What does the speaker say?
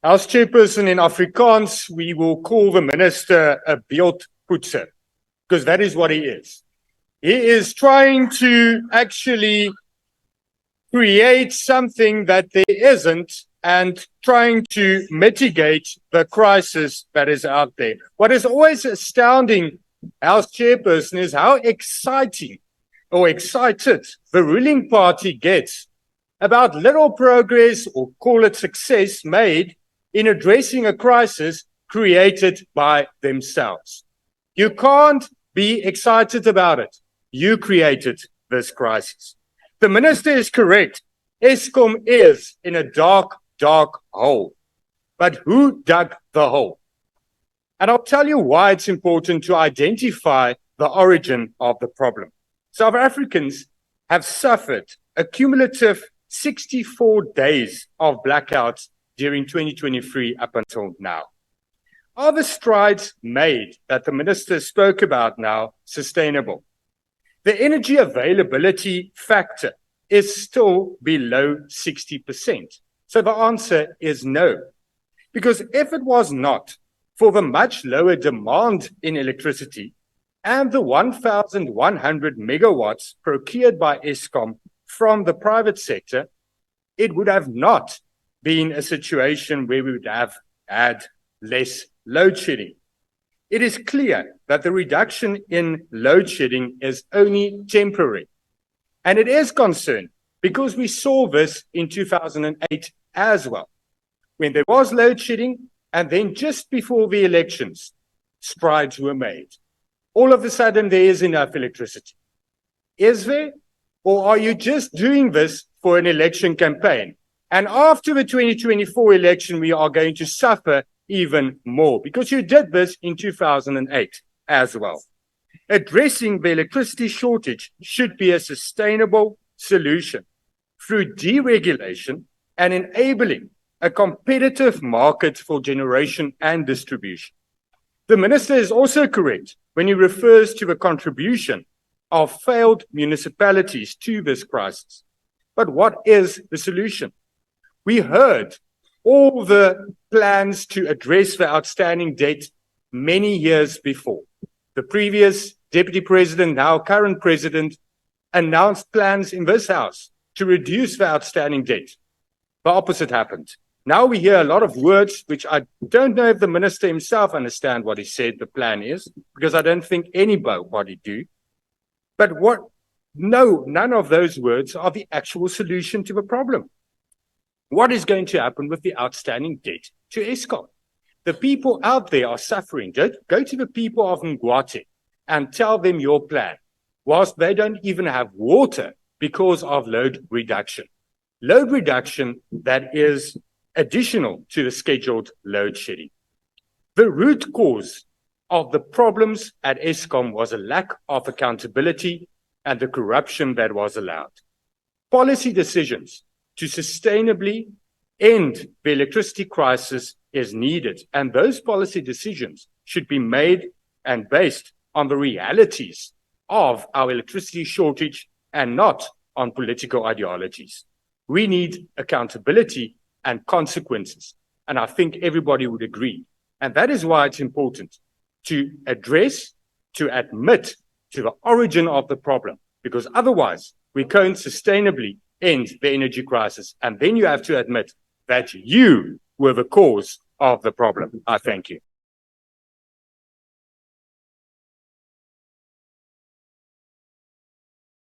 As chairperson in Afrikaans, we will call the minister a beeldpoetser, because that is what he is. He is trying to actually create something that there isn't and trying to mitigate the crisis that is out there. What is always astounding as chairperson is how excited the ruling party gets about little progress, or call it success, made in addressing a crisis created by themselves. You can't be excited about it. You created this crisis. The minister is correct. Eskom is in a dark, dark hole. But who dug the hole? And I'll tell you why it's important to identify the origin of the problem. South Africans have suffered a cumulative 64 days of blackouts during 2023 up until now. Are the strides made that the minister spoke about now sustainable? The energy availability factor is still below 60%. So the answer is no. Because if it was not for the much lower demand in electricity and the 1,100 megawatts procured by Eskom from the private sector, it would have not been a situation where we would have had less load shedding. It is clear that the reduction in load shedding is only temporary. And it is concerned because we saw this in 2008 as well, when there was load shedding and then just before the elections, strides were made. All of a sudden, there is enough electricity. Is there? Or are you just doing this for an election campaign? And after the 2024 election, we are going to suffer even more because you did this in 2008 as well. Addressing the electricity shortage should be a sustainable solution through deregulation and enabling a competitive market for generation and distribution. The minister is also correct when he refers to the contribution of failed municipalities to this crisis. But what is the solution? We heard all the plans to address the outstanding debt many years before. The previous deputy president, now current president, announced plans in this house to reduce the outstanding debt. The opposite happened. Now we hear a lot of words, which I don't know if the minister himself understands what he said the plan is, because I don't think anybody do. But none of those words are the actual solution to the problem. What is going to happen with the outstanding debt to Eskom? The people out there are suffering. Go to the people of Ngwate and tell them your plan, whilst they don't even have water because of load reduction. Load reduction that is additional to the scheduled load shedding. The root cause of the problems at Eskom was a lack of accountability and the corruption that was allowed. Policy decisions to sustainably end the electricity crisis is needed, and those policy decisions should be made and based on the realities of our electricity shortage and not on political ideologies. We need accountability and consequences, and I think everybody would agree. And that is why it's important to address, to admit to the origin of the problem, because otherwise we can't sustainably end the energy crisis. And then you have to admit that you were the cause of the problem. I thank you.